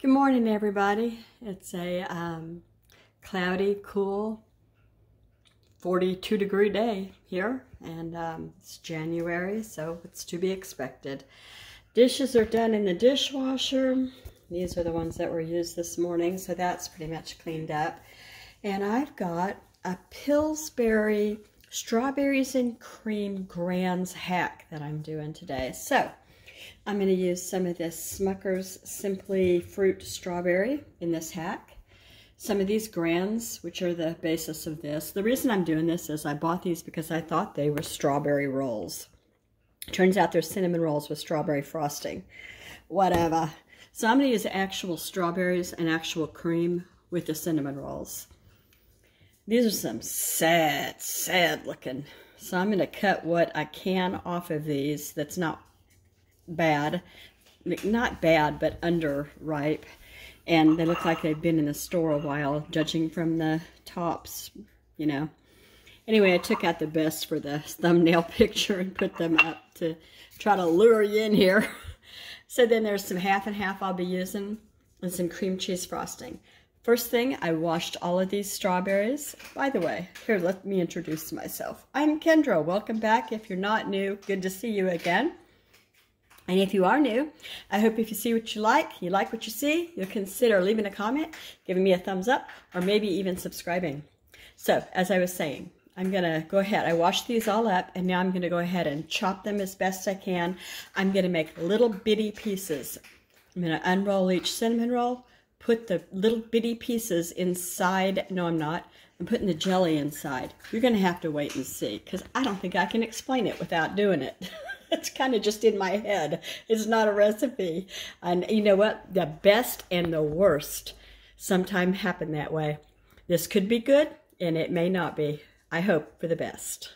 Good morning, everybody. It's a cloudy, cool, 42-degree day here, and it's January, so it's to be expected. Dishes are done in the dishwasher. These are the ones that were used this morning, so that's pretty much cleaned up. And I've got a Pillsbury strawberries and cream Grands hack that I'm doing today. So I'm going to use some of this Smucker's Simply Fruit Strawberry in this hack. Some of these Grands, which are the basis of this. The reason I'm doing this is I bought these because I thought they were strawberry rolls. Turns out they're cinnamon rolls with strawberry frosting. Whatever. So I'm going to use actual strawberries and actual cream with the cinnamon rolls. These are some sad looking. So I'm going to cut what I can off of these that's not bad. Not bad, but underripe. And they look like they've been in the store a while, judging from the tops, you know. Anyway, I took out the best for the thumbnail picture and put them up to try to lure you in here. So then there's some half and half I'll be using and some cream cheese frosting. First thing, I washed all of these strawberries. By the way, here, let me introduce myself. I'm Kendra. Welcome back. If you're not new, good to see you again. And if you are new, I hope if you see what you like what you see, you'll consider leaving a comment, giving me a thumbs up, or maybe even subscribing. So, as I was saying, I'm going to go ahead. I washed these all up, and now I'm going to go ahead and chop them as best I can. I'm going to make little bitty pieces. I'm going to unroll each cinnamon roll, put the little bitty pieces inside. No, I'm not. I'm putting the jelly inside. You're going to have to wait and see, because I don't think I can explain it without doing it. It's kind of just in my head. It's not a recipe. And you know what? The best and the worst sometimes happen that way. This could be good, and it may not be. I hope for the best.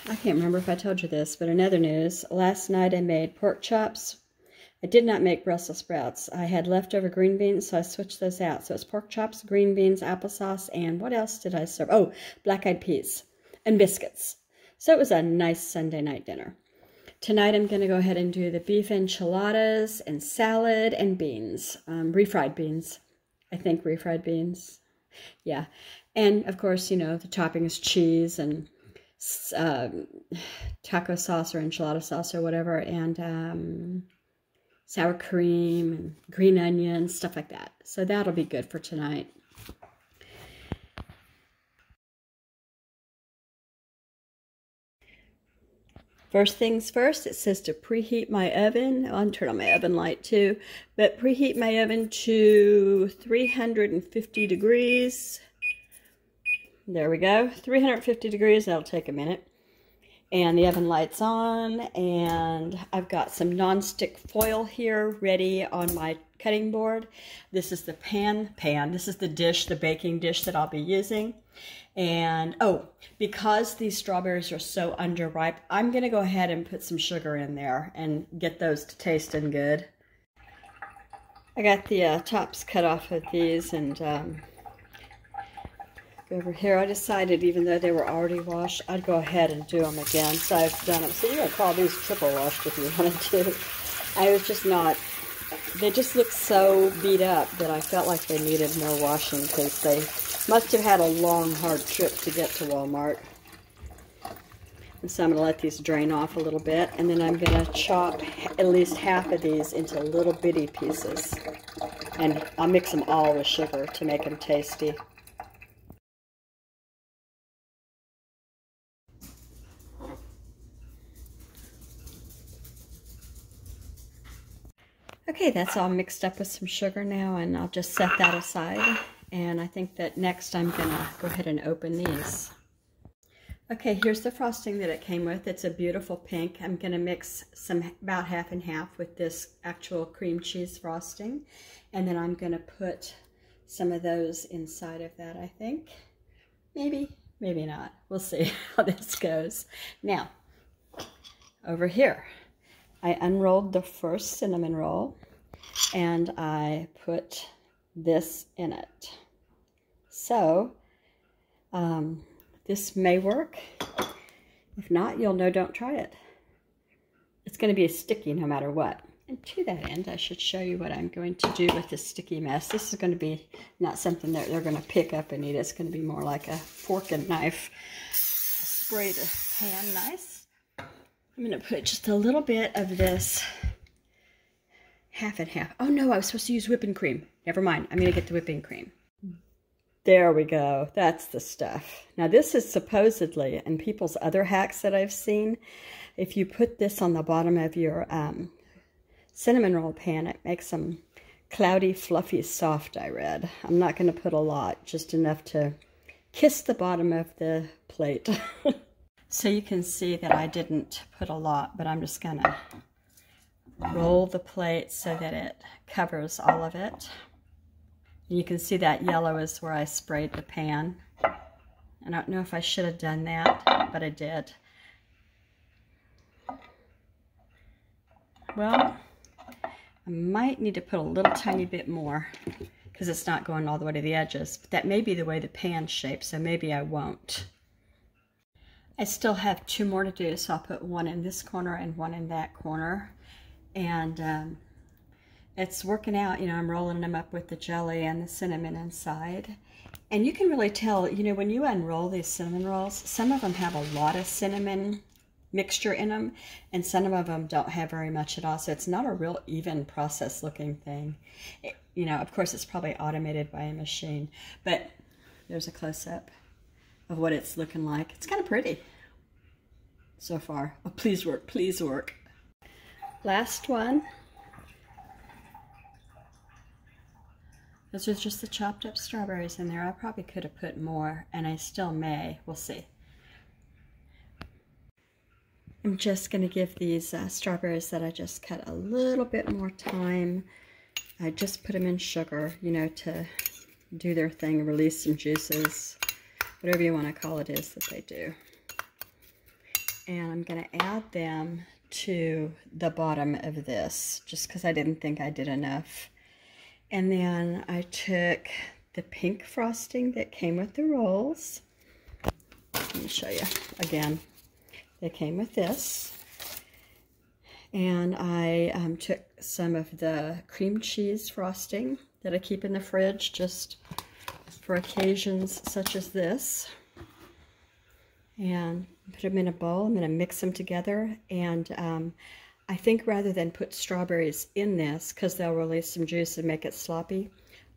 I can't remember if I told you this, but in other news, last night I made pork chops. I did not make Brussels sprouts. I had leftover green beans, so I switched those out. So it's pork chops, green beans, applesauce, and what else did I serve? Oh, black-eyed peas and biscuits. So it was a nice Sunday night dinner. Tonight I'm going to go ahead and do the beef enchiladas and salad and beans. Refried beans. I think refried beans. Yeah. And of course, you know, the topping is cheese and taco sauce or enchilada sauce or whatever. And sour cream and green onions, stuff like that. So that'll be good for tonight. First things first, it says to preheat my oven. I'll turn on my oven light too, but preheat my oven to 350 degrees. There we go, 350 degrees, that'll take a minute. And the oven light's on, and I've got some nonstick foil here ready on my cutting board. This is the this is the dish, the baking dish that I'll be using. And, oh, because these strawberries are so underripe, I'm going to go ahead and put some sugar in there and get those to tasting good. I got the tops cut off of these, and over here I decided, even though they were already washed, I'd go ahead and do them again. So I've done them. So you're going to call these triple washed if you wanted to. I was just not, they just look so beat up that I felt like they needed more washing, because they must have had a long, hard trip to get to Walmart. And so I'm going to let these drain off a little bit, and then I'm going to chop at least half of these into little bitty pieces. And I'll mix them all with sugar to make them tasty. Okay, that's all mixed up with some sugar now, and I'll just set that aside. And I think that next I'm going to go ahead and open these. Okay, here's the frosting that it came with. It's a beautiful pink. I'm going to mix about half and half with this actual cream cheese frosting. And then I'm going to put some of those inside of that, I think. Maybe, maybe not. We'll see how this goes. Now, over here, I unrolled the first cinnamon roll, and I put this in it. So, this may work. If not, you'll know, don't try it. It's going to be sticky no matter what. And to that end, I should show you what I'm going to do with this sticky mess. This is going to be not something that they're going to pick up and eat. It's going to be more like a fork and knife. Spray the pan nice. I'm going to put just a little bit of this half and half. Oh no, I was supposed to use whipping cream. Never mind. I'm going to get the whipping cream. There we go. That's the stuff. Now this is supposedly, in people's other hacks that I've seen, if you put this on the bottom of your cinnamon roll pan, it makes them cloudy, fluffy, soft, I read. I'm not going to put a lot, just enough to kiss the bottom of the plate. So you can see that I didn't put a lot, but I'm just going to roll the plate so that it covers all of it. You can see that yellow is where I sprayed the pan. I don't know if I should have done that, but I did. Well, I might need to put a little tiny bit more because it's not going all the way to the edges. But that may be the way the pan's shaped, so maybe I won't. I still have 2 more to do, so I'll put one in this corner and one in that corner. And it's working out. You know, I'm rolling them up with the jelly and the cinnamon inside. And you can really tell, you know, when you unroll these cinnamon rolls, some of them have a lot of cinnamon mixture in them, and some of them don't have very much at all. So it's not a real even process looking thing. You know, of course, it's probably automated by a machine, but there's a close-up of what it's looking like. It's kind of pretty so far. Oh, please work, please work. Last one. Those are just the chopped up strawberries in there. I probably could have put more, and I still may. We'll see. I'm just going to give these strawberries that I just cut a little bit more time. I just put them in sugar, you know, to do their thing, release some juices, whatever you want to call it is that they do. And I'm going to add them to the bottom of this, just because I didn't think I did enough. And then I took the pink frosting that came with the rolls. Let me show you again. They came with this. And I took some of the cream cheese frosting that I keep in the fridge just for occasions such as this. And put them in a bowl. I'm going to mix them together. And I think rather than put strawberries in this, because they'll release some juice and make it sloppy,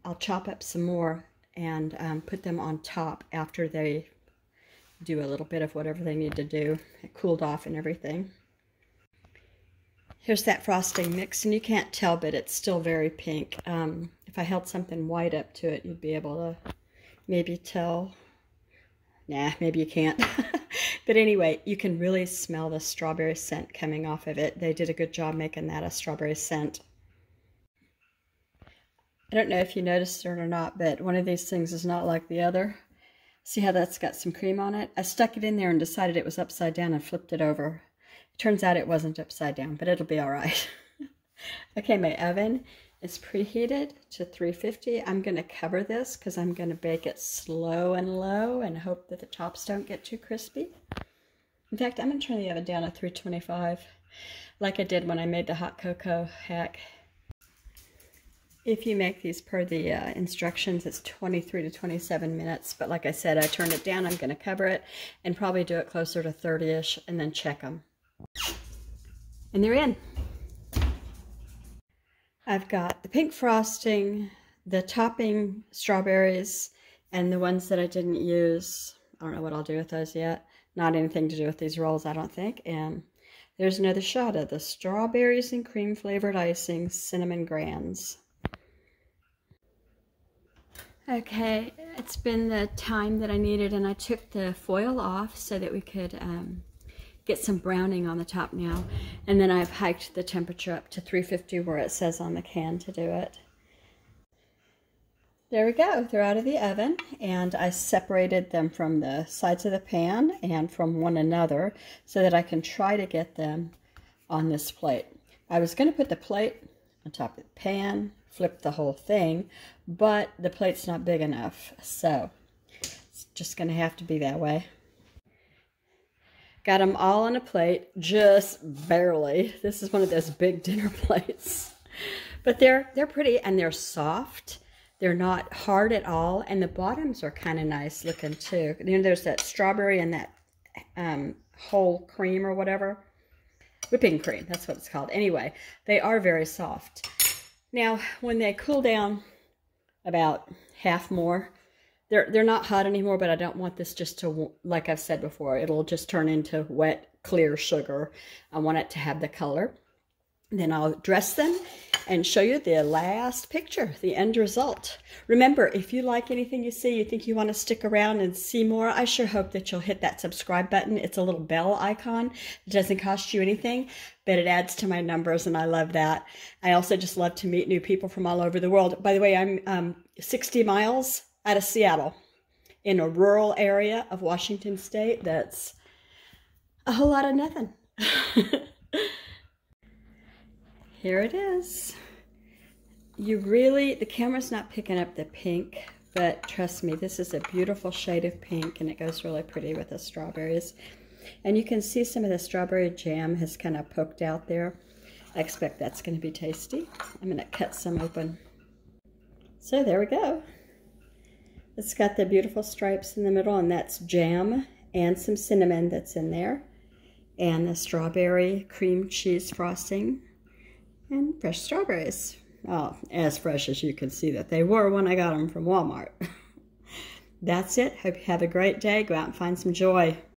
I'll chop up some more and put them on top after they do a little bit of whatever they need to do. It cooled off and everything. Here's that frosting mix, and you can't tell, but it's still very pink. If I held something white up to it, you'd be able to maybe tell. Nah, maybe you can't. But anyway, you can really smell the strawberry scent coming off of it. They did a good job making that a strawberry scent. I don't know if you noticed it or not, but one of these things is not like the other. See how that's got some cream on it? I stuck it in there and decided it was upside down and flipped it over. It turns out it wasn't upside down, but it'll be all right. Okay, my oven is preheated to 350. I'm going to cover this because I'm going to bake it slow and low and hope that the tops don't get too crispy. In fact, I'm going to turn the oven down to 325 like I did when I made the hot cocoa hack. If you make these per the instructions, it's 23 to 27 minutes. But like I said, I turned it down. I'm going to cover it and probably do it closer to 30-ish and then check them. And they're in. I've got the pink frosting, the topping strawberries, and the ones that I didn't use. I don't know what I'll do with those yet. Not anything to do with these rolls, I don't think. And there's another shot of the strawberries and cream flavored icing cinnamon grands. Okay, it's been the time that I needed, and I took the foil off so that we could get some browning on the top now. And then I've hiked the temperature up to 350 where it says on the can to do it. There we go, they're out of the oven, and I separated them from the sides of the pan and from one another so that I can try to get them on this plate. I was going to put the plate on top of the pan, flip the whole thing, but the plate's not big enough, so it's just going to have to be that way. Got them all on a plate, just barely. This is one of those big dinner plates. But they're pretty, and they're soft. They're not hard at all, and the bottoms are kind of nice looking too. You know, there's that strawberry and that whole cream or whatever. Whipping cream, that's what it's called. Anyway, they are very soft. Now, when they cool down about half more, they're not hot anymore, but I don't want this just to, like I've said before, it'll just turn into wet, clear sugar. I want it to have the color. Then I'll dress them and show you the last picture, the end result. Remember, if you like anything you see, you think you want to stick around and see more, I sure hope that you'll hit that subscribe button. It's a little bell icon. It doesn't cost you anything, but it adds to my numbers, and I love that. I also just love to meet new people from all over the world. By the way, I'm 60 miles out of Seattle in a rural area of Washington State. That's a whole lot of nothing. Here it is. The camera's not picking up the pink, but trust me, this is a beautiful shade of pink, and it goes really pretty with the strawberries. And you can see some of the strawberry jam has kind of poked out there. I expect that's going to be tasty. I'm going to cut some open. So there we go. It's got the beautiful stripes in the middle, and that's jam and some cinnamon that's in there. And the strawberry cream cheese frosting. And fresh strawberries. Well, as fresh as you can see that they were when I got them from Walmart. That's it. Hope you have a great day. Go out and find some joy.